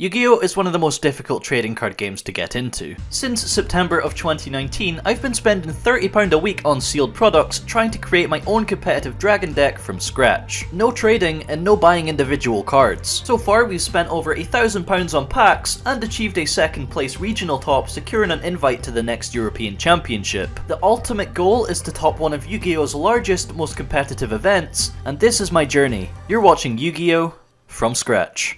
Yu-Gi-Oh! Is one of the most difficult trading card games to get into. Since September of 2019, I've been spending £30 a week on sealed products trying to create my own competitive Dragon deck from scratch. No trading and no buying individual cards. So far we've spent over £1,000 on packs and achieved a second place regional top, securing an invite to the next European Championship. The ultimate goal is to top one of Yu-Gi-Oh's largest, most competitive events, and this is my journey. You're watching Yu-Gi-Oh! From scratch.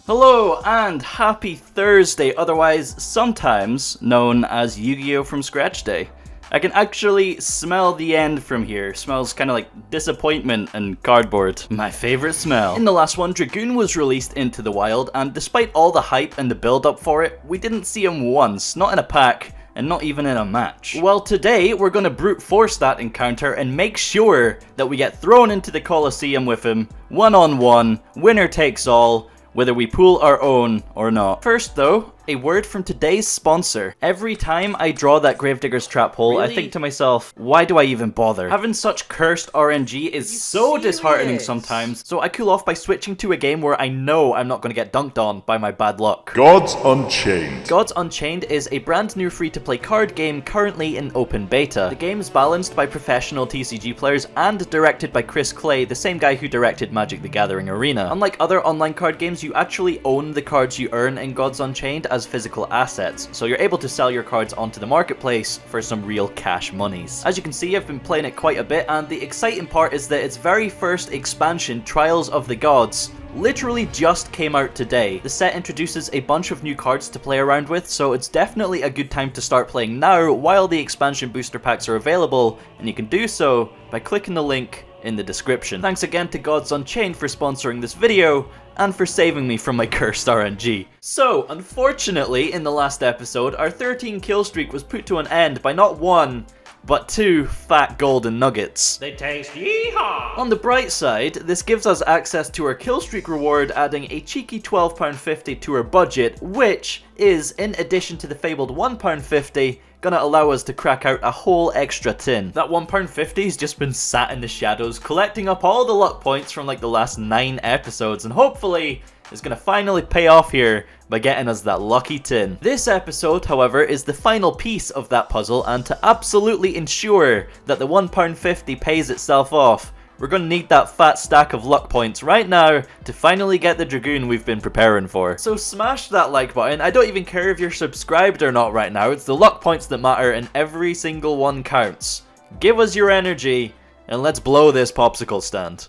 Hello and happy Thursday, otherwise sometimes known as Yu-Gi-Oh! From Scratch Day. I can actually smell the end from here. Smells kind of like disappointment and cardboard. My favorite smell. In the last one, Dragoon was released into the wild, and despite all the hype and the build up for it, we didn't see him once, not in a pack, and not even in a match. Well, today we're gonna brute force that encounter and make sure that we get thrown into the Colosseum with him, one-on-one, winner takes all, whether we pool our own or not. First though, a word from today's sponsor. Every time I draw that Gravedigger's Trap hole, I think to myself, why do I even bother? Having such cursed RNG is so disheartening sometimes, so I cool off by switching to a game where I know I'm not going to get dunked on by my bad luck. Gods Unchained. Gods Unchained is a brand new free-to-play card game currently in open beta. The game is balanced by professional TCG players and directed by Chris Clay, the same guy who directed Magic the Gathering Arena. Unlike other online card games, you actually own the cards you earn in Gods Unchained as physical assets, so you're able to sell your cards onto the marketplace for some real cash monies. As you can see, I've been playing it quite a bit, and the exciting part is that its very first expansion, Trials of the Gods, literally just came out today. The set introduces a bunch of new cards to play around with, so it's definitely a good time to start playing now while the expansion booster packs are available, and you can do so by clicking the link in the description. Thanks again to Gods Unchained for sponsoring this video, and for saving me from my cursed RNG. So, unfortunately, in the last episode, our 13 kill streak was put to an end by not one, but two fat golden nuggets. They taste yeehaw! On the bright side, this gives us access to our kill streak reward, adding a cheeky £12.50 to our budget, which is, in addition to the fabled £1.50, gonna allow us to crack out a whole extra tin. That £1.50 has just been sat in the shadows, collecting up all the luck points from like the last 9 episodes, and hopefully is gonna finally pay off here by getting us that lucky tin. This episode, however, is the final piece of that puzzle, and to absolutely ensure that the £1.50 pays itself off, we're gonna need that fat stack of luck points right now to finally get the Dragoon we've been preparing for. So smash that like button. I don't even care if you're subscribed or not right now. It's the luck points that matter, and every single one counts. Give us your energy, and let's blow this popsicle stand.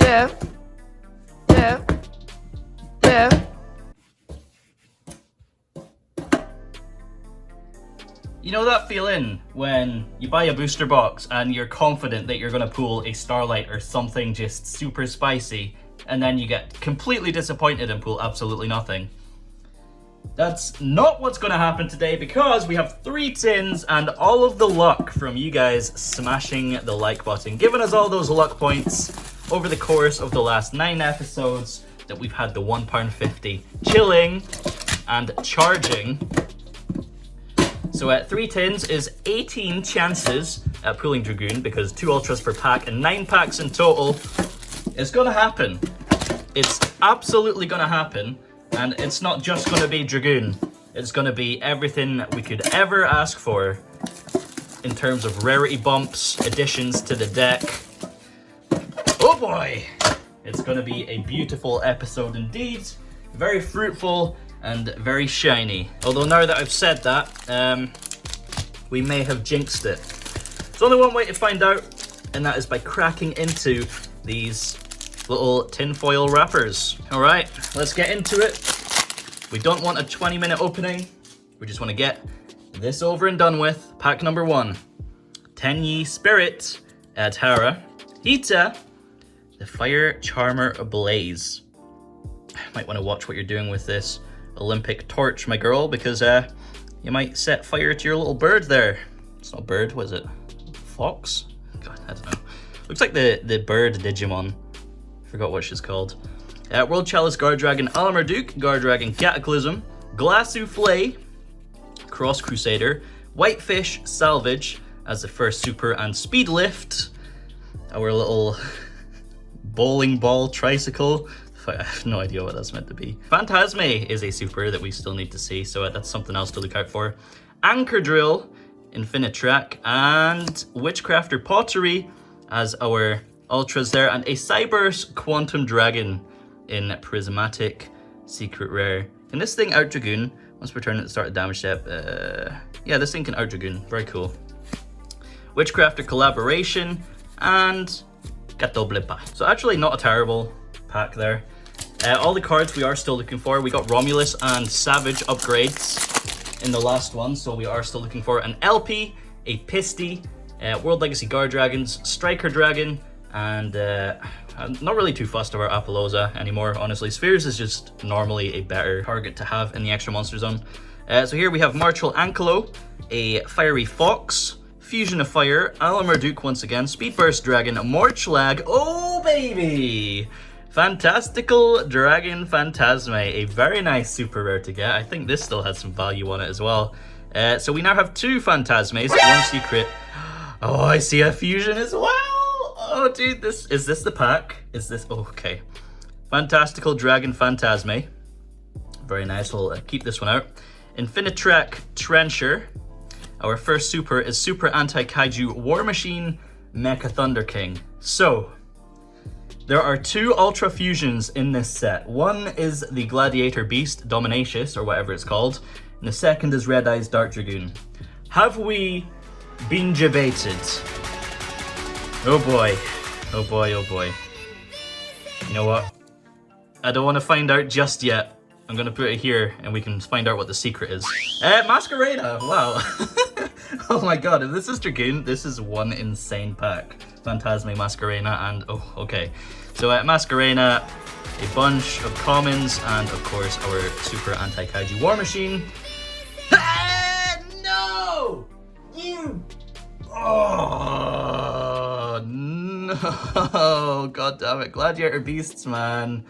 Yeah. Yeah. Yeah. You know that feeling when you buy a booster box and you're confident that you're gonna pull a Starlight or something just super spicy, and then you get completely disappointed and pull absolutely nothing? That's not what's gonna happen today, because we have 3 tins and all of the luck from you guys smashing the like button, giving us all those luck points over the course of the last 9 episodes that we've had the £1.50 chilling and charging. So at 3 tins is 18 chances at pulling Dragoon, because 2 ultras per pack and 9 packs in total. It's gonna happen. It's absolutely gonna happen, and it's not just gonna be Dragoon. It's gonna be everything we could ever ask for in terms of rarity bumps, additions to the deck. Oh boy! It's gonna be a beautiful episode indeed. Very fruitful and very shiny. Although now that I've said that, we may have jinxed it. There's only one way to find out, and that is by cracking into these little tinfoil wrappers. Alright, let's get into it. We don't want a 20-minute opening. We just want to get this over and done with. Pack number 1. Tenyi Spirit, Adhara, Hita, the Fire Charmer Ablaze. Might want to watch what you're doing with this Olympic torch, my girl, because you might set fire to your little bird there. It's not a bird, what is it? Fox? God, I don't know. Looks like the bird Digimon. Forgot what she's called. World Chalice Guard Dragon Alamarduk, Guard Dragon Cataclysm, Glass Souffle, Cross Crusader, Whitefish Salvage, as the first super, and Speed Lift, our little bowling ball tricycle. I have no idea what that's meant to be. Phantasme is a super that we still need to see, so that's something else to look out for. Anchor Drill, Infinitrack, and Witchcrafter Pottery as our ultras there, and a Cyberse Quantum Dragon in Prismatic Secret Rare. Can this thing out Dragoon once per turn at the start of damage step? Yeah, this thing can out Dragoon. Very cool. Witchcrafter Collaboration and Gatoblepa. So actually not a terrible pack there. All the cards we are still looking for. We got Romulus and Savage upgrades in the last one, so we are still looking for an LP, a Pisty, World Legacy Guard Dragons, Striker Dragon, and I'm not really too fussed about Apollousa anymore, honestly. Spheres is just normally a better target to have in the extra monster zone. So here we have Martial Ankylo, a Fiery Fox, Fusion of Fire, Alamar Duke once again, Speedburst Dragon, Morchlag, oh baby! Fantastical Dragon Phantasme, a very nice super rare to get. I think this still has some value on it as well. So we now have 2 Phantasmes, 1 secret. Oh, I see a fusion as well! Oh, dude, is this the pack? Is this, oh, okay. Fantastical Dragon Phantasme. Very nice, we'll keep this one out. Infinitrack Trencher. Our first super is Super Anti-Kaiju War Machine Mecha Thunder King. So, there are 2 Ultra Fusions in this set. One is the Gladiator Beast, Dominacious, or whatever it's called, and the second is Red Eyes Dark Dragoon. Have we been debated? Oh boy. Oh boy, oh boy. You know what? I don't want to find out just yet. I'm gonna put it here and we can find out what the secret is. Masquerada! Wow. Oh my god, if this is Dragoon, this is one insane pack. Phantasme, Masquerena, and oh, okay. So Masquerena, a bunch of commons, and of course our Super Anti-Kaiju War Machine. No! You! Oh no! God damn it, Gladiator Beasts, man.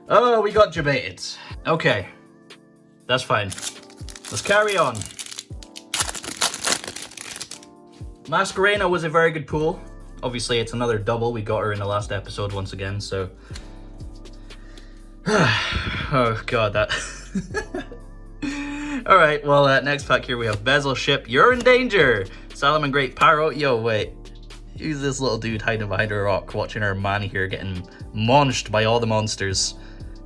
Oh, we got debated. Okay, that's fine. Let's carry on. Masquerena was a very good pull. Obviously, it's another double. We got her in the last episode once again, so... Oh, God, that... Alright, well, next pack here we have Bezel Ship. You're in danger! Salomon Great Pyro. Yo, wait. Who's this little dude hiding behind a rock watching our man here getting munched by all the monsters?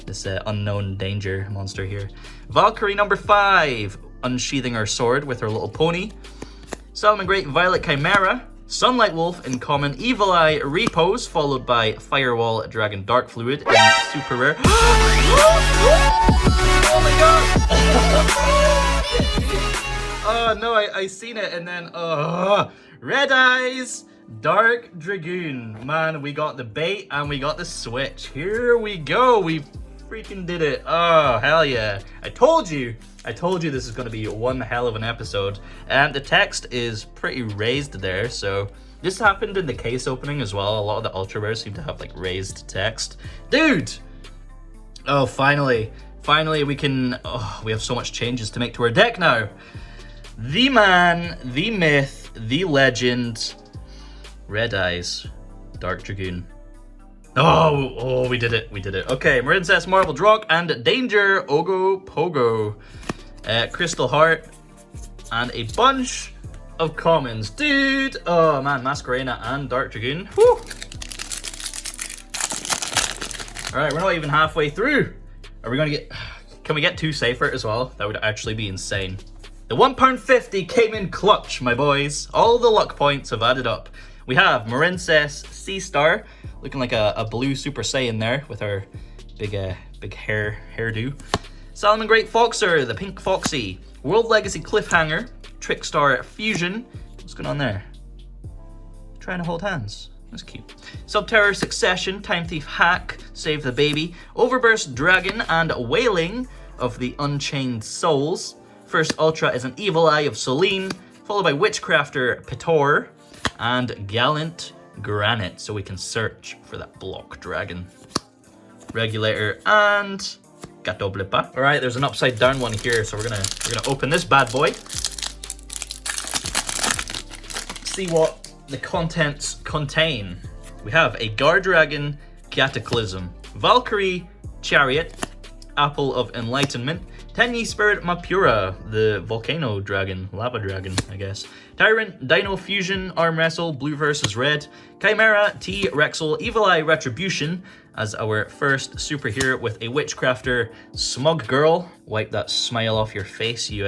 This unknown danger monster here. Valkyrie number 5. Unsheathing her sword with her little pony. Salomon Great Violet Chimera, Sunlight Wolf in common, Evil Eye Repose, followed by Firewall Dragon Dark Fluid in super rare. Oh my god! Oh no, I seen it and then, Red Eyes Dark Dragoon. Man, we got the bait and we got the switch. Here we go, we freaking did it. Oh, hell yeah. I told you this is going to be one hell of an episode. And the text is pretty raised there, so this happened in the case opening as well. A lot of the ultra rares seem to have like raised text. Dude! Oh, finally we can, we have so much changes to make to our deck now. The man, the myth, the legend, Red Eyes Dark Dragoon. Oh, we did it. Okay, Marincess, Marble Drock, and Danger Ogo Pogo. Crystal Heart, and a bunch of commons. Dude! Oh man, Masquerena and Dark Dragoon. Whew! Alright, we're not even halfway through. Are we gonna get... Can we get 2 Seyfert as well? That would actually be insane. The £1.50 came in clutch, my boys. All the luck points have added up. We have Marincess Seastar, looking like a blue Super Saiyan there with her big hairdo. Salomon Great Foxer, the Pink Foxy, World Legacy Cliffhanger, Trickstar Fusion. What's going on there? Trying to hold hands. That's cute. Subterror Succession, Time Thief Hack, Save the Baby, Wyverburster Dragon, and Wailing of the Unchained Souls. First Ultra is an Evil Eye of Selene, followed by Witchcrafter Brotaur, and Gallant Granite, so we can search for that block dragon. Regulator and Gatoblepa. All right, there's an upside down one here, so we're gonna open this bad boy. see what the contents contain. We have a Guard Dragon Cataclysm, Valkyrie Chariot, Apple of Enlightenment, Tenyi Spirit Mapura, the Volcano Dragon, Lava Dragon, I guess. Tyrant, Dino Fusion, Arm Wrestle, Blue versus Red. Chimera, T-Rexel, Evil Eye Retribution as our first super here with a Witchcrafter, Smug Girl. Wipe that smile off your face, you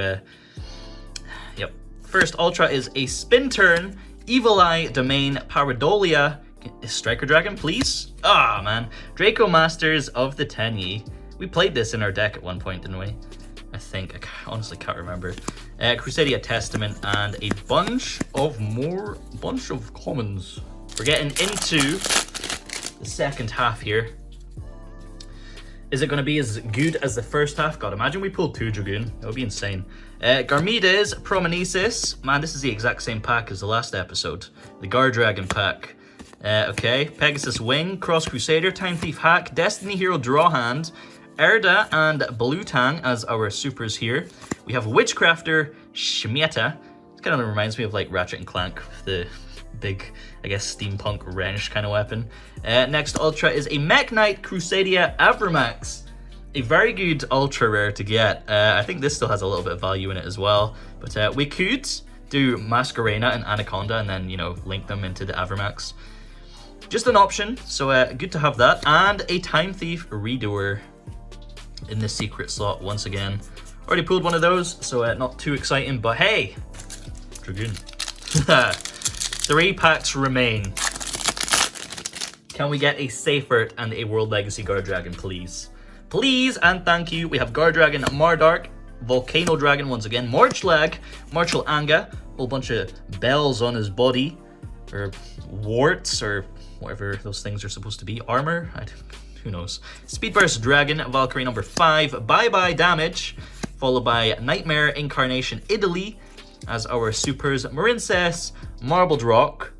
Yep. First Ultra is a Spin Turn, Evil Eye Domain, Paradolia. Striker Dragon, please? Ah, man. Draco Masters of the Tenyi. We played this in our deck at one point, didn't we? I think. I honestly can't remember. Crusadia Testament and a bunch of commons. We're getting into the second half here. Is it going to be as good as the first half? God, imagine we pulled 2 Dragoon. That would be insane. Garmides, Promenesis. Man, this is the exact same pack as the last episode. The Guard Dragon pack. Okay, Pegasus Wing, Cross Crusader, Time Thief Hack, Destiny Hero Draw Hand, Erda and Blue Tang as our supers here. We have Witchcrafter, Shmieta. It kind of reminds me of like Ratchet and Clank, the big, I guess, steampunk wrench kind of weapon. Next Ultra is a Mech Knight Crusadia Avramax. A very good Ultra rare to get. I think this still has a little bit of value in it as well. But we could do Masquerena and Anaconda and then, you know, link them into the Avramax. Just an option, so good to have that. And a Time Thief Redoer in the secret slot once again. Already pulled one of those, so not too exciting, but hey, Dragoon. 3 packs remain. Can we get a Seyfert and a World Legacy Guard Dragon, please? Please and thank you. We have Guard Dragon, Mardark, Volcano Dragon once again, Morchlag, Marshal Anga, whole bunch of bells on his body, or warts, or whatever those things are supposed to be. Armor? Who knows? Speedburst Dragon, Valkyrie number 5, Bye Bye Damage, followed by Nightmare Incarnation Italy as our supers. Marincess, Marbled Rock,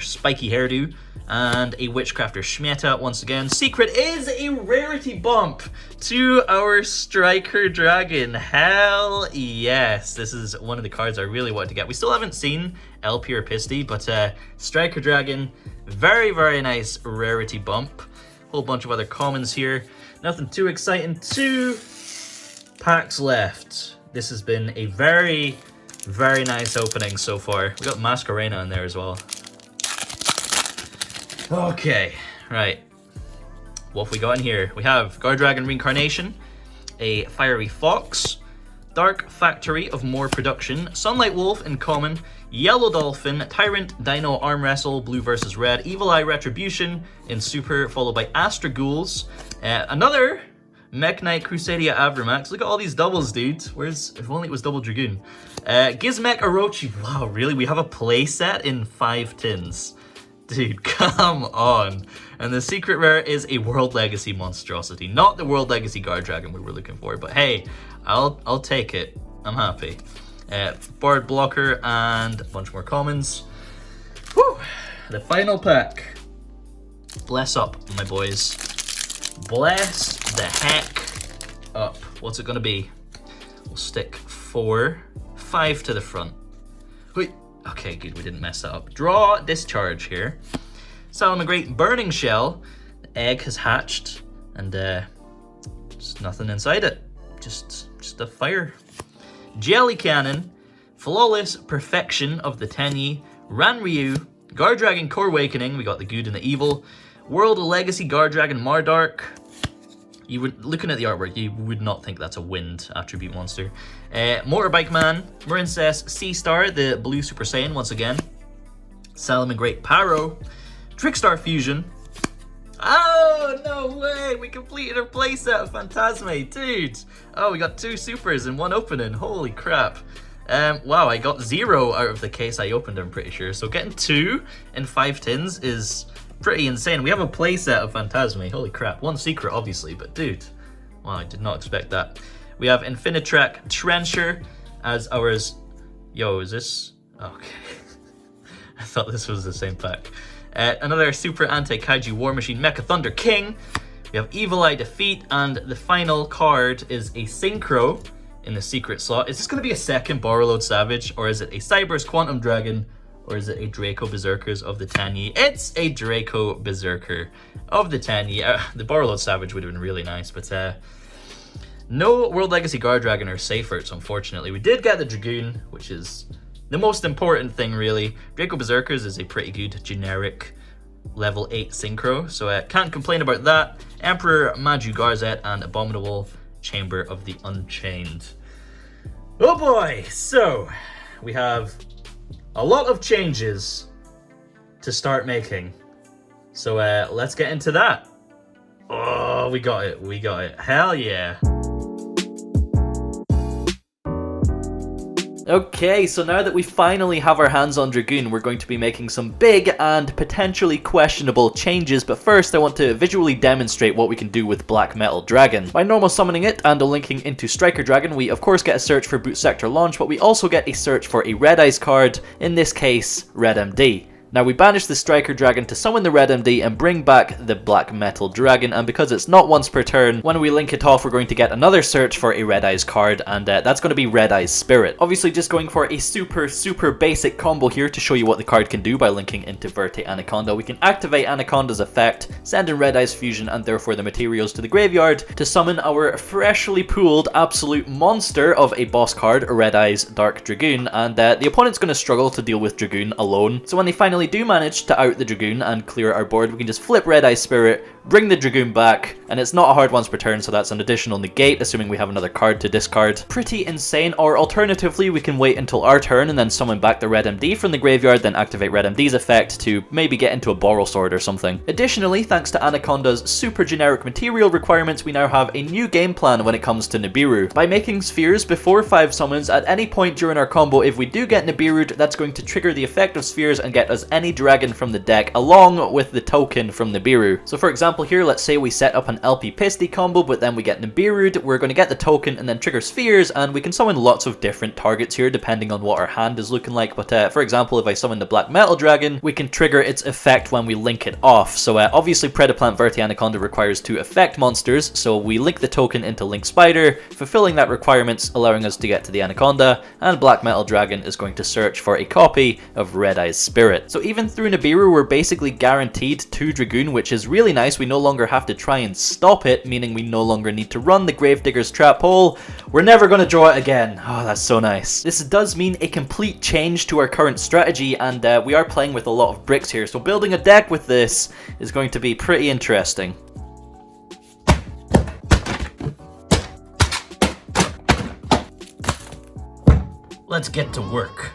Spiky Hairdo, and a Witchcrafter Shmieta once again. Secret is a rarity bump to our Striker Dragon. Hell yes. This is one of the cards I really wanted to get. We still haven't seen LP or Pisty, but Striker Dragon, very, very nice rarity bump. Whole bunch of other commons here. Nothing too exciting. 2 packs left. This has been a very, very nice opening so far. We got Masquerena in there as well. Okay, right. What have we got in here? We have Guard Dragon Reincarnation, a Fiery Fox, Dark Factory of More Production, Sunlight Wolf in common, Yellow Dolphin, Tyrant, Dino, Arm Wrestle, Blue versus Red, Evil Eye Retribution in super, followed by Astra Ghouls, another Mech Knight Crusadia Avramax. Look at all these doubles, dude. If only it was double Dragoon. Gizmek Orochi. Wow, really? We have a playset in 5 tins. Dude, come on. And the secret rare is a World Legacy monstrosity. Not the World Legacy Guard Dragon we were looking for, but hey, I'll take it. I'm happy. Board Blocker and a bunch more commons. Whew. The final pack. Bless up, my boys. Bless the heck up. What's it gonna be? We'll stick 4, 5 to the front. Wait. Okay, good, we didn't mess that up. Draw Discharge here. Salamangreat Burning Shell. The egg has hatched, and just nothing inside it. Just a fire. Jelly Cannon. Flawless Perfection of the Tenyi. Ranryu. Guard Dragon Core Awakening. We got the good and the evil. World Legacy Guard Dragon Mardark. You would, looking at the artwork, you would not think that's a wind attribute monster. Motorbike Man, Marincess, Sea Star, the blue Super Saiyan once again. Salamangreat Paro, Trickstar Fusion. Oh, no way! We completed our playset of Phantasme, dude! Oh, we got 2 supers in one opening, holy crap. Wow, I got 0 out of the case I opened, I'm pretty sure. So getting 2 in 5 tins is pretty insane. We have a playset of Phantasme, holy crap. 1 secret, obviously, but dude, wow, I did not expect that. We have Infinitrack Trencher as ours. Yo, is this? Okay. I thought this was the same pack. Another Super Anti-Kaiju War Machine Mecha Thunder King. We have Evil Eye Defeat, and the final card is a Synchro in the secret slot. Is this going to be a second Borrowload Savage, or is it a Cyber's Quantum Dragon Or is it a Draco Berserkers of the Tanyi? It's a Draco Berserker of the Tanyi. The Borreload Savage would have been really nice, but no World Legacy Guard Dragon or Seyferts, unfortunately. We did get the Dragoon, which is the most important thing, really. Draco Berserkers is a pretty good generic level 8 synchro, so can't complain about that. Emperor Maju Garzet and Abominable Chamber of the Unchained. Oh boy! So, we have a lot of changes to start making. So let's get into that. Oh, we got it. We got it. Hell yeah. Okay, so now that we finally have our hands on Dragoon, we're going to be making some big and potentially questionable changes, but first I want to visually demonstrate what we can do with Black Metal Dragon. By normal summoning it and linking into Striker Dragon, we of course get a search for Boot Sector Launch, but we also get a search for a Red Eyes card, in this case, Red MD. Now we banish the Striker Dragon to summon the Red MD and bring back the Black Metal Dragon, and because it's not once per turn, when we link it off we're going to get another search for a Red Eyes card, and that's going to be Red Eyes Spirit. Obviously just going for a super basic combo here to show you what the card can do by linking into Verte Anaconda. We can activate Anaconda's effect, send in Red Eyes Fusion and therefore the materials to the graveyard to summon our freshly pooled absolute monster of a boss card, Red Eyes Dark Dragoon, and the opponent's going to struggle to deal with Dragoon alone, so when they finally do manage to out the Dragoon and clear our board, we can just flip Red Eye Spirit, bring the Dragoon back, and it's not a hard once per turn, so that's an additional negate, assuming we have another card to discard. Pretty insane. Or alternatively, we can wait until our turn and then summon back the Red MD from the graveyard, then activate Red MD's effect to maybe get into a Borrow Sword or something. Additionally, thanks to Anaconda's super generic material requirements, we now have a new game plan when it comes to Nibiru. By making spheres before 5 summons, at any point during our combo, if we do get Nibiru'd, that's going to trigger the effect of spheres and get us any dragon from the deck along with the token from Nibiru. So for example here, let's say we set up an LP Pisty combo, but then we get Nibiru'd, we're going to get the token and then trigger spheres, and we can summon lots of different targets here depending on what our hand is looking like. But for example, if I summon the Black Metal Dragon, we can trigger its effect when we link it off. So obviously Predaplant Verte Anaconda requires 2 effect monsters, so we link the token into Link Spider, fulfilling that requirement, allowing us to get to the Anaconda, and Black Metal Dragon is going to search for a copy of Red Eyes Spirit. So even through Nibiru, we're basically guaranteed 2 Dragoon, which is really nice. We no longer have to try and stop it, meaning we no longer need to run the Gravedigger's Trap Hole. We're never going to draw it again. Oh, that's so nice. This does mean a complete change to our current strategy, and we are playing with a lot of bricks here, so building a deck with this is going to be pretty interesting. Let's get to work.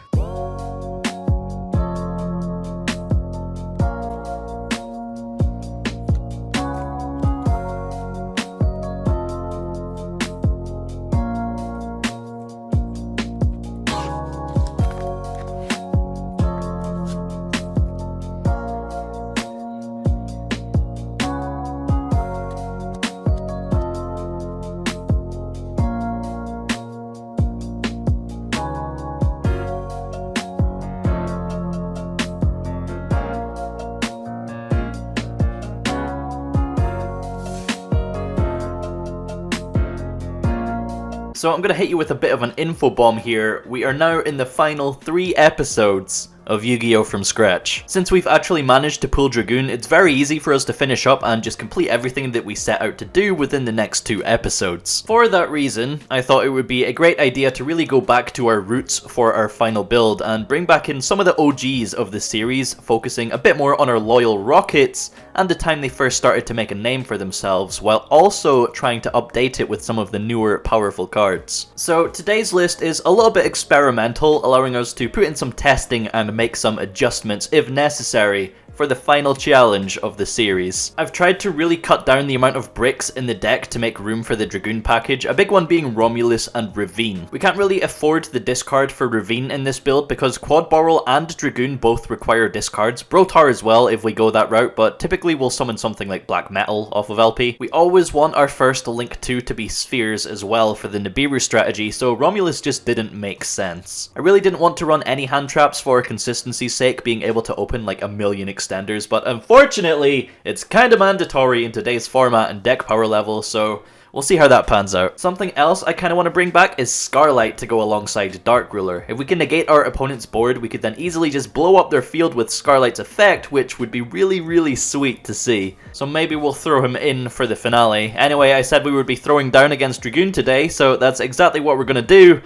So I'm going to hit you with a bit of an info bomb here. We are now in the final 3 episodes of Yu-Gi-Oh! From scratch. Since we've actually managed to pull Dragoon, it's very easy for us to finish up and just complete everything that we set out to do within the next 2 episodes. For that reason, I thought it would be a great idea to really go back to our roots for our final build and bring back in some of the OGs of the series, focusing a bit more on our loyal Rockets and the time they first started to make a name for themselves, while also trying to update it with some of the newer powerful cards. So today's list is a little bit experimental, allowing us to put in some testing and make some adjustments if necessary for the final challenge of the series. I've tried to really cut down the amount of bricks in the deck to make room for the Dragoon package, a big one being Romulus and Ravine. We can't really afford the discard for Ravine in this build because Quad Borrel and Dragoon both require discards, Brotaur as well if we go that route, but typically we'll summon something like Black Metal off of LP. We always want our first Link 2 to be spheres as well for the Nibiru strategy, so Romulus just didn't make sense. I really didn't want to run any hand traps for consistency's sake, being able to open like a million extenders, but unfortunately it's kinda mandatory in today's format and deck power level, so We'll see how that pans out. Something else I kind of want to bring back is Scarlight to go alongside Dark Ruler. If we can negate our opponent's board, we could then easily just blow up their field with Scarlight's effect, which would be really, really sweet to see. So maybe we'll throw him in for the finale. Anyway, I said we would be throwing down against Dragoon today, so that's exactly what we're going to do.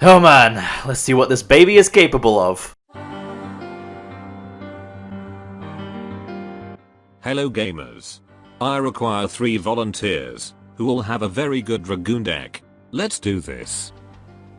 Oh man, let's see what this baby is capable of. Hello gamers. I require 3 volunteers who will have a very good Dragoon deck. Let's do this.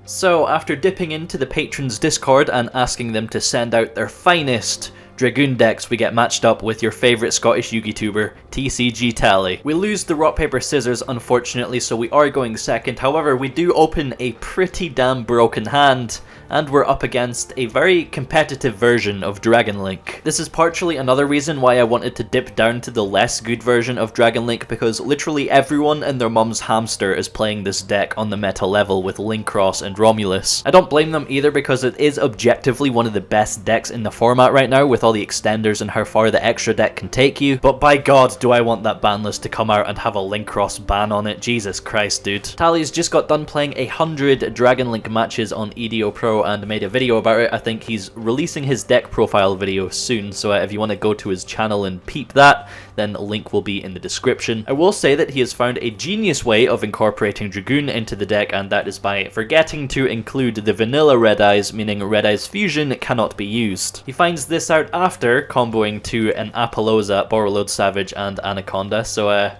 So after dipping into the patrons Discord and asking them to send out their finest Dragoon decks, we get matched up with your favourite Scottish Yugi tuber, TCG Tally. We lose the rock paper scissors unfortunately, so we are going second. However, we do open a pretty damn broken hand, and we're up against a very competitive version of Dragon Link. This is partially another reason why I wanted to dip down to the less good version of Dragon Link, because literally everyone and their mum's hamster is playing this deck on the meta level with Linkcross and Romulus. I don't blame them either, because it is objectively one of the best decks in the format right now with all the extenders and how far the extra deck can take you, but by god do I want that ban list to come out and have a Linkcross ban on it. Jesus Christ, dude. Tally's just got done playing 100 Dragon Link matches on EDO Pro and made a video about it. I think he's releasing his deck profile video soon, so if you want to go to his channel and peep that, then a link will be in the description. I will say that he has found a genius way of incorporating Dragoon into the deck, and that is by forgetting to include the vanilla Red Eyes, meaning Red Eyes Fusion cannot be used. He finds this out after comboing to an Apollousa, Borreload Savage, and Anaconda, so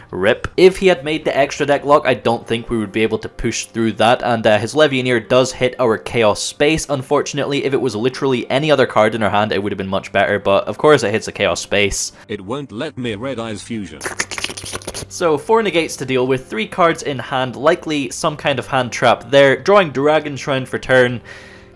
rip. If he had made the extra deck lock, I don't think we would be able to push through that, and his Levianeer does hit our Chaos Space. Unfortunately, if it was literally any other card in our hand, it would have been much better, but of course it hits a Chaos Space. It won't let me Red Eyes Fusion. So 4 negates to deal with, 3 cards in hand, likely some kind of hand trap there, drawing Dragon Shrine for turn.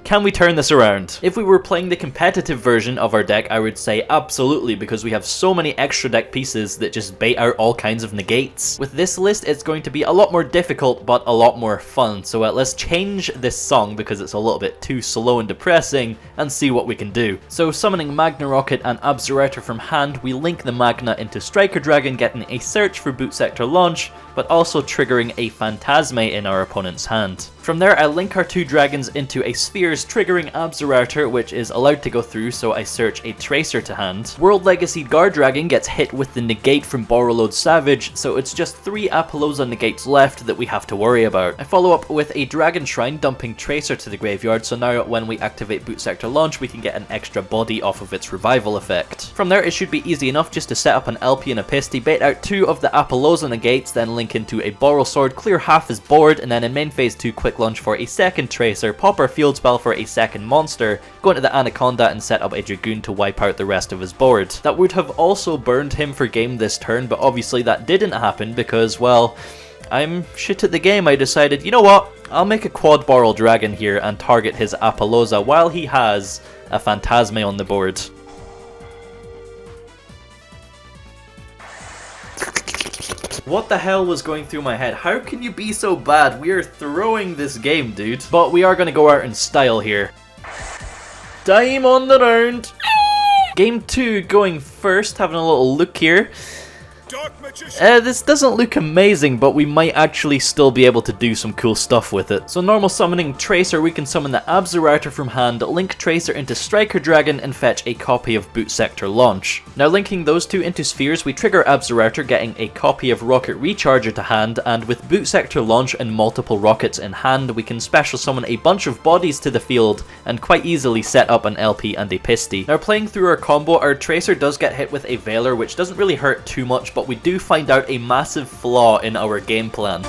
Can we turn this around? If we were playing the competitive version of our deck, I would say absolutely, because we have so many extra deck pieces that just bait out all kinds of negates. With this list, it's going to be a lot more difficult, but a lot more fun. So let's change this song because it's a little bit too slow and depressing, and see what we can do. So summoning Magnarokket and Absorouter from hand, we link the Magna into Striker Dragon, getting a search for Boot Sector launch, but also triggering a Phantasme in our opponent's hand. From there, I link our 2 dragons into a Spheres, triggering Absorouter, which is allowed to go through, so I search a Tracer to hand. World Legacy Guard Dragon gets hit with the negate from Borreload Savage, so it's just 3 Apollousa negates left that we have to worry about. I follow up with a Dragon Shrine, dumping Tracer to the graveyard, so now when we activate Boot Sector launch, we can get an extra body off of its revival effect. From there, it should be easy enough just to set up an LP and a Pisty, bait out 2 of the Apollousa negates, then link into a Borrel Sword, clear half his board, and then in main phase 2 quick launch for a second Tracer, pop our field spell for a second monster, go into the Anaconda and set up a Dragoon to wipe out the rest of his board. That would have also burned him for game this turn, but obviously that didn't happen because, well, I'm shit at the game. I decided, you know what, I'll make a quad Borrel Dragon here and target his Apollousa while he has a Phantasme on the board. What the hell was going through my head? How can you be so bad? We are throwing this game, dude. But we are going to go out in style here. Time on the round. Game 2 going first, having a little look here. This doesn't look amazing, but we might actually still be able to do some cool stuff with it. So normal summoning Tracer, we can summon the Absorouter from hand, link Tracer into Striker Dragon, and fetch a copy of Boot Sector launch. Now linking those 2 into Spheres, we trigger Absorouter, getting a copy of Rokket Recharger to hand, and with Boot Sector launch and multiple rockets in hand, we can special summon a bunch of bodies to the field, and quite easily set up an LP and a Pisty. Now playing through our combo, our Tracer does get hit with a Veiler, which doesn't really hurt too much, but we do find out a massive flaw in our game plan.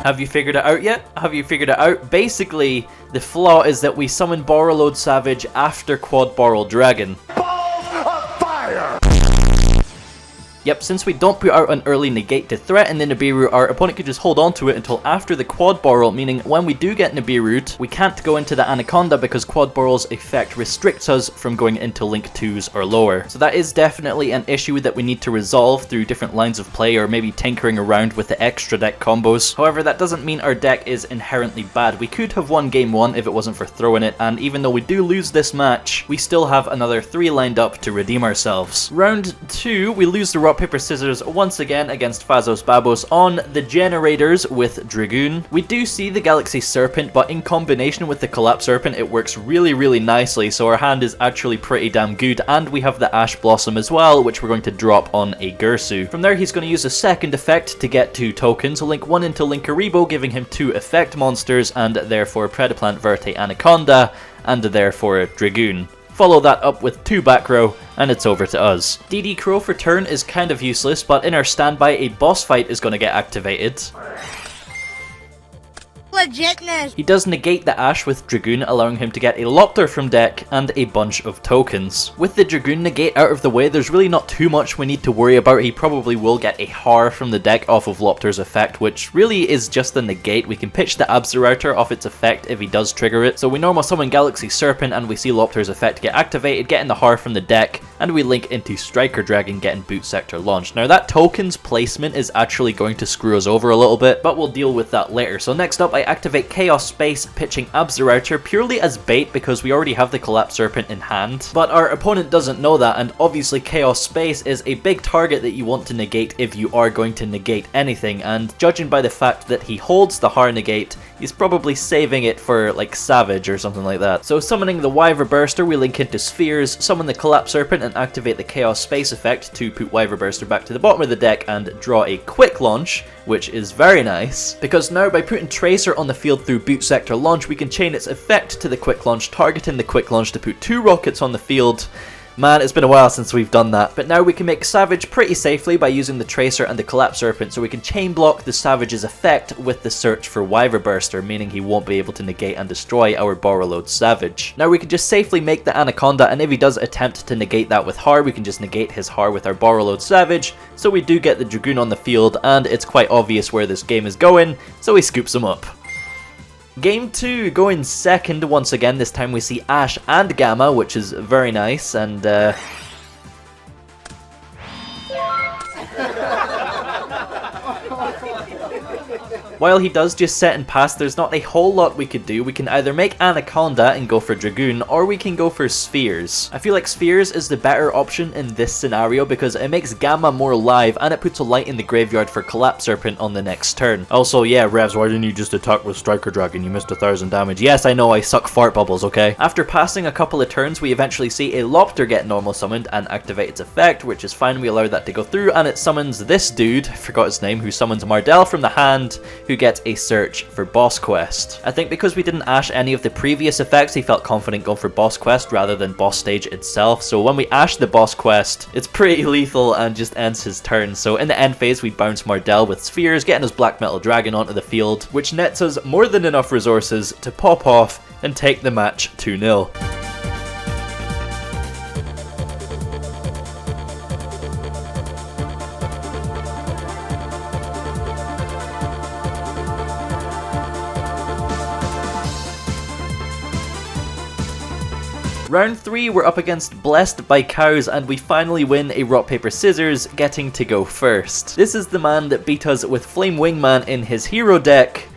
Have you figured it out yet? Have you figured it out? Basically, the flaw is that we summon Borreload Savage after Quad Borrel Dragon. Yep, since we don't put out an early negate to threaten the Nibiru, our opponent could just hold on to it until after the Quad Borrel, meaning when we do get Nibiru'd, we can't go into the Anaconda because Quad Borrel's effect restricts us from going into Link 2s or lower. So that is definitely an issue that we need to resolve through different lines of play or maybe tinkering around with the extra deck combos. However, that doesn't mean our deck is inherently bad. We could have won game 1 if it wasn't for throwing it, and even though we do lose this match, we still have another 3 lined up to redeem ourselves. Round 2, we lose the Rock, Paper, Scissors once again against Phazos Babos on the generators with Dragoon. We do see the Galaxy Serpent, but in combination with the Collapserpent, it works really nicely, so our hand is actually pretty damn good, and we have the Ash Blossom as well, which we're going to drop on a Gursu. From there, he's going to use a second effect to get 2 tokens, link 1 into Linkaribo, giving him 2 effect monsters, and therefore Predaplant, Verte, Anaconda, and therefore Dragoon. Follow that up with 2 back row, and it's over to us. DD Crow for turn is kind of useless, but in our standby, a boss fight is going to get activated. Legitness. He does negate the Ash with Dragoon, allowing him to get a Lopter from deck and a bunch of tokens. With the Dragoon negate out of the way, there's really not too much we need to worry about. He probably will get a Har from the deck off of Lopter's effect, which really is just the negate. We can pitch the Absorouter off its effect if he does trigger it. So we normal summon Galaxy Serpent and we see Lopter's effect get activated, getting the Har from the deck, and we link into Striker Dragon, getting Boot Sector launched. Now that token's placement is actually going to screw us over a little bit, but we'll deal with that later. So next up, I activate Chaos Space, pitching Absorouter purely as bait because we already have the Collapserpent in hand. But our opponent doesn't know that, and obviously Chaos Space is a big target that you want to negate if you are going to negate anything, and judging by the fact that he holds the Har negate, he's probably saving it for like Savage or something like that. So summoning the Wyverburster, we link into Spheres, summon the Collapserpent and activate the Chaos Space effect to put Wyverburster back to the bottom of the deck and draw a Quick Launch, which is very nice, because now by putting Tracer on the field through Boot Sector Launch, we can chain its effect to the Quick Launch, targeting the Quick Launch to put 2 rockets on the field. Man, it's been a while since we've done that. But now we can make Savage pretty safely by using the Tracer and the Collapserpent, so we can chain block the Savage's effect with the search for Wyverburster, meaning he won't be able to negate and destroy our Borreload Savage. Now we can just safely make the Anaconda, and if he does attempt to negate that with Har, we can just negate his Har with our Borreload Savage, so we do get the Dragoon on the field, and it's quite obvious where this game is going, so he scoops him up. Game 2, going second once again. This time we see Ash and Gamma, which is very nice, and while he does just set and pass, there's not a whole lot we could do. We can either make Anaconda and go for Dragoon, or we can go for Spheres. I feel like Spheres is the better option in this scenario because it makes Gamma more live and it puts a light in the graveyard for Collapserpent on the next turn. Also, yeah, Revs, why didn't you just attack with Striker Dragon? You missed 1,000 damage. Yes, I know, I suck fart bubbles, okay? After passing a couple of turns, we eventually see a Lopter get normal summoned and activate its effect, which is fine. We allow that to go through, and it summons this dude, I forgot his name, who summons Mardell from the hand, who gets a search for Boss Quest. I think because we didn't ash any of the previous effects, he felt confident going for Boss Quest rather than Boss Stage itself, so when we ash the Boss Quest, it's pretty lethal and just ends his turn. So in the end phase, we bounce Mardell with Spheres, getting his Black Metal Dragon onto the field, which nets us more than enough resources to pop off and take the match 2-0. Round 3, we're up against Blessed by Cows, and we finally win a Rock, Paper, Scissors, getting to go first. This is the man that beat us with Flame Wingman in his hero deck,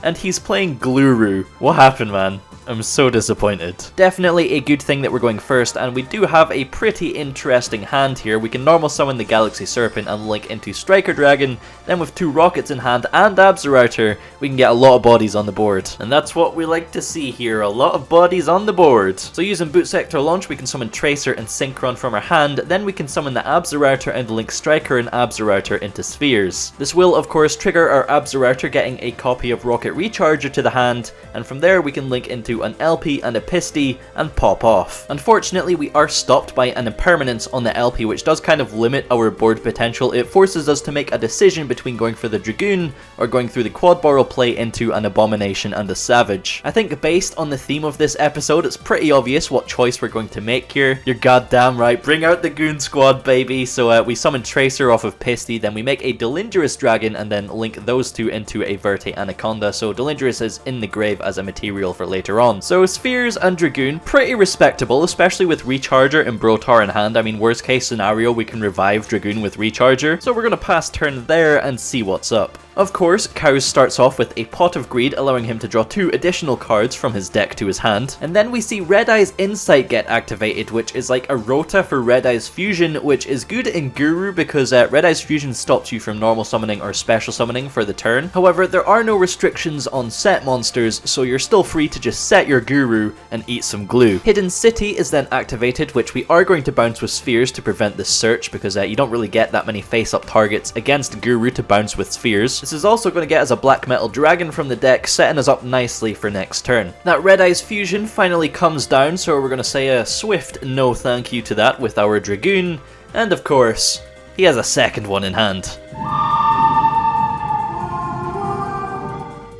and he's playing Gluru. What happened, man? I'm so disappointed. Definitely a good thing that we're going first, and we do have a pretty interesting hand here. We can normal summon the Galaxy Serpent and link into Striker Dragon, then with 2 rockets in hand and Absorouter, we can get a lot of bodies on the board. And that's what we like to see here, a lot of bodies on the board. So using Boot Sector Launch, we can summon Tracer and Synchron from our hand, then we can summon the Absorouter and link Striker and Absorouter into Spheres. This will of course trigger our Absorouter getting a copy of Rokket Recharger to the hand, and from there we can link into into an LP and a Pisty and pop off. Unfortunately, we are stopped by an impermanence on the LP, which does kind of limit our board potential. It forces us to make a decision between going for the Dragoon or going through the quad barrel play into an Abomination and a Savage. I think based on the theme of this episode, it's pretty obvious what choice we're going to make here. You're goddamn right, bring out the Goon Squad, baby. So we summon Tracer off of Pisty, then we make a Delindrous Dragon and then link those two into a Verte Anaconda, so Delindrous is in the grave as a material for later on. So Spheres and Dragoon, pretty respectable, especially with Recharger and Brotaur in hand. I mean, worst case scenario, we can revive Dragoon with Recharger, so we're gonna pass turn there and see what's up. Of course, Cows starts off with a Pot of Greed, allowing him to draw 2 additional cards from his deck to his hand. And then we see Red Eye's Insight get activated, which is like a Rota for Red Eye's Fusion, which is good in Guru because Red Eye's Fusion stops you from normal summoning or special summoning for the turn. However, there are no restrictions on set monsters, so you're still free to just set your Guru and eat some glue. Hidden City is then activated, which we are going to bounce with Spheres to prevent this search because you don't really get that many face-up targets against Guru to bounce with Spheres. This is also going to get us a Black Metal Dragon from the deck, setting us up nicely for next turn. That Red Eye's Fusion finally comes down, so we're going to say a swift no thank you to that with our Dragoon, and of course, he has a second one in hand.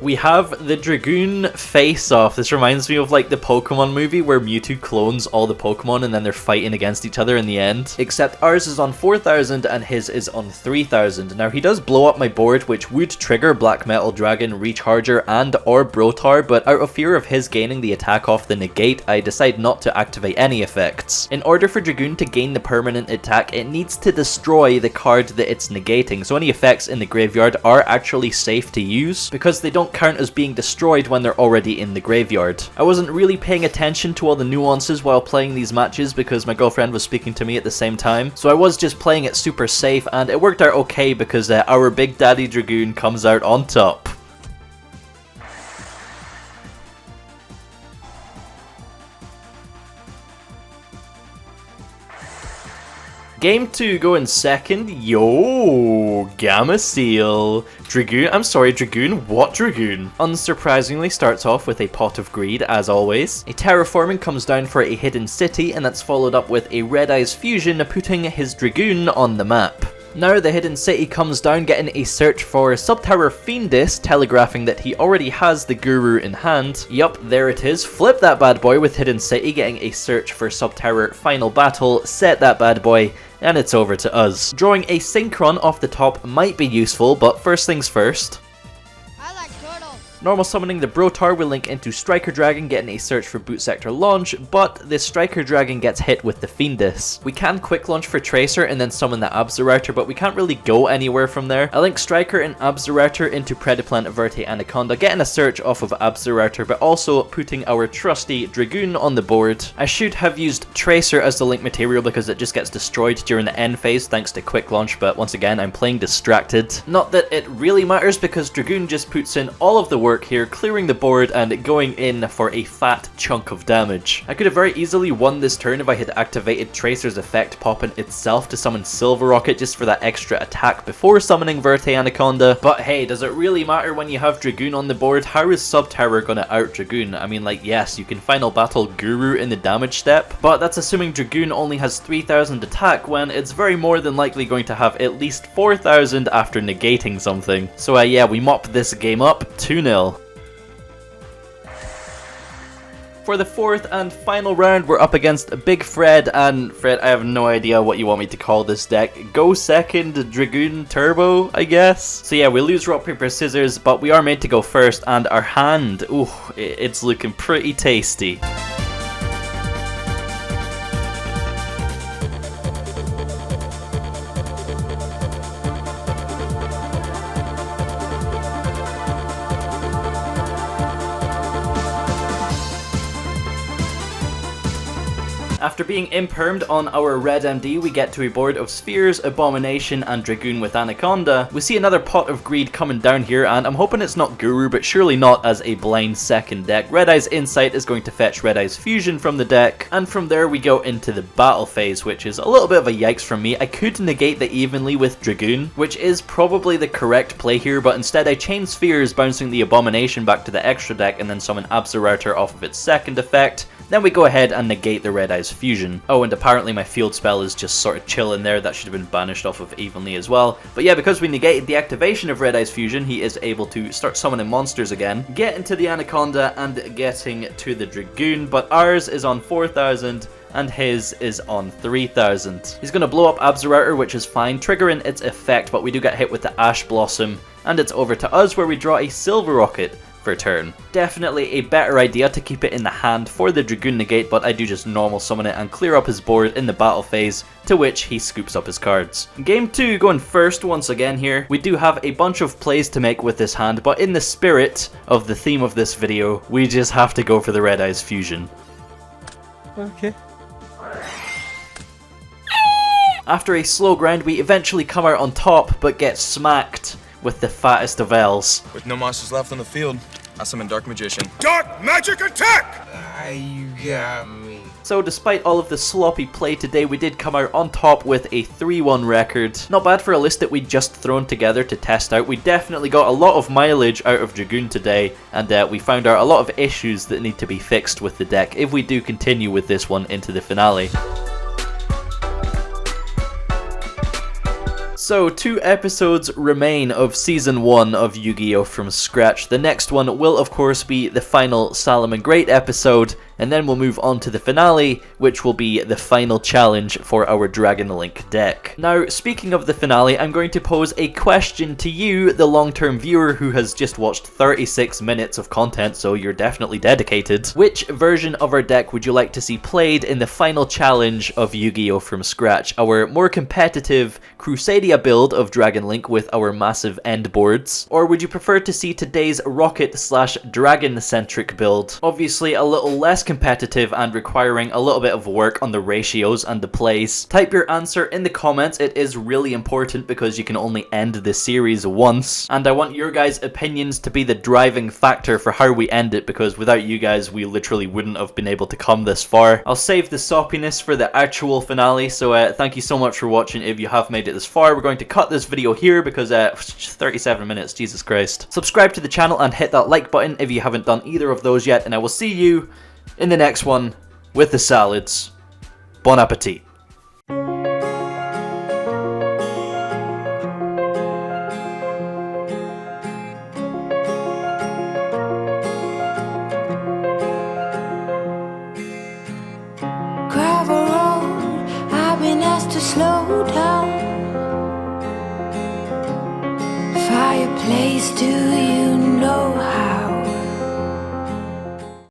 We have the Dragoon face-off. This reminds me of like the Pokemon movie where Mewtwo clones all the Pokemon and then they're fighting against each other in the end. Except ours is on 4,000 and his is on 3,000. Now he does blow up my board, which would trigger Black Metal Dragon, Recharger and or Brotaur, but out of fear of his gaining the attack off the negate, I decide not to activate any effects. In order for Dragoon to gain the permanent attack, it needs to destroy the card that it's negating, so any effects in the graveyard are actually safe to use because they don't count as being destroyed when they're already in the graveyard. I wasn't really paying attention to all the nuances while playing these matches because my girlfriend was speaking to me at the same time, so I was just playing it super safe and it worked out okay because our Big Daddy Dragoon comes out on top. Game 2 going second. Yo, Gamma Seal. Dragoon, what Dragoon? Unsurprisingly starts off with a Pot of Greed, as always. A Terraforming comes down for a Hidden City, and that's followed up with a Red Eye's Fusion, putting his Dragoon on the map. Now the Hidden City comes down, getting a search for Subterror Fiendess, telegraphing that he already has the Guru in hand. Yup, there it is. Flip that bad boy with Hidden City, getting a search for Subterror Final Battle, set that bad boy, and it's over to us. Drawing a Synchron off the top might be useful, but first things first. I like turtles. Normal summoning the Brotaur will link into Striker Dragon, getting a search for Boot Sector launch, but the Striker Dragon gets hit with the Fiendess. We can quick launch for Tracer and then summon the Absorouter, but we can't really go anywhere from there. I link Striker and Absorouter into Prediplant Verte Anaconda, getting a search off of Absorouter, but also putting our trusty Dragoon on the board. I should have used Tracer as the link material because it just gets destroyed during the end phase thanks to quick launch, but once again, I'm playing distracted. Not that it really matters because Dragoon just puts in all of the work here, clearing the board and going in for a fat chunk of damage. I could have very easily won this turn if I had activated Tracer's effect popping itself to summon Silverrokket just for that extra attack before summoning Verte Anaconda, but hey, does it really matter when you have Dragoon on the board? How is Subterror gonna out Dragoon? I mean, like, yes, you can Final Battle Guru in the damage step, but that's assuming Dragoon only has 3,000 attack when it's very more than likely going to have at least 4,000 after negating something. So yeah, we mop this game up 2-0. For the fourth and final round, we're up against Big Fred, and Fred, I have no idea what you want me to call this deck. Go second, Dragoon Turbo, I guess? So yeah, we lose rock, paper, scissors, but we are made to go first, and our hand, ooh, it's looking pretty tasty. After being impermed on our red MD, we get to a board of Spheres, Abomination, and Dragoon with Anaconda. We see another Pot of Greed coming down here, and I'm hoping it's not Guru, but surely not, as a blind second deck. Red Eye's Insight is going to fetch Red Eye's Fusion from the deck, and from there we go into the battle phase, which is a little bit of a yikes from me. I could negate the Evenly with Dragoon, which is probably the correct play here, but instead I chain Spheres, bouncing the Abomination back to the extra deck, and then summon Absorouter off of its second effect. Then we go ahead and negate the Red Eye's Fusion. Oh, and apparently my field spell is just sort of chilling there. That should have been banished off of Evenly as well. But yeah, because we negated the activation of Red Eye's Fusion, he is able to start summoning monsters again, get into the Anaconda, and getting to the Dragoon. But ours is on 4,000. And his is on 3,000. He's going to blow up Absorouter, which is fine, triggering its effect, but we do get hit with the Ash Blossom, and it's over to us where we draw a Silverrokket for turn. Definitely a better idea to keep it in the hand for the Dragoon negate, but I do just normal summon it and clear up his board in the battle phase, to which he scoops up his cards. Game 2 going first once again here. We do have a bunch of plays to make with this hand, but in the spirit of the theme of this video, we just have to go for the Red Eye's Fusion. Okay. After a slow grind, we eventually come out on top, but get smacked with the fattest of L's. With no monsters left on the field, I summon Dark Magician. Dark magic attack! You got me. So despite all of the sloppy play today, we did come out on top with a 3-1 record. Not bad for a list that we'd just thrown together to test out. We definitely got a lot of mileage out of Dragoon today, and we found out a lot of issues that need to be fixed with the deck if we do continue with this one into the finale. So, 2 episodes remain of Season 1 of Yu-Gi-Oh! From Scratch. The next one will, of course, be the final Salaman Great episode, and then we'll move on to the finale, which will be the final challenge for our Dragon Link deck. Now, speaking of the finale, I'm going to pose a question to you, the long-term viewer who has just watched 36 minutes of content, so you're definitely dedicated. Which version of our deck would you like to see played in the final challenge of Yu-Gi-Oh! From Scratch? Our more competitive Crusadia build of Dragon Link with our massive end boards? Or would you prefer to see today's Rokket/Dragon-centric build? Obviously a little less competitive and requiring a little bit of work on the ratios and the plays. Type your answer in the comments. It is really important because you can only end the series once, and I want your guys' opinions to be the driving factor for how we end it, because without you guys we literally wouldn't have been able to come this far. I'll save the soppiness for the actual finale, so thank you so much for watching. If you have made it this far, we're going to cut this video here because 37 minutes, Jesus Christ. Subscribe to the channel and hit that like button if you haven't done either of those yet, and I will see you in the next one with the salads. Bon appetit. Gravel road, I've been asked to slow down. Fireplace to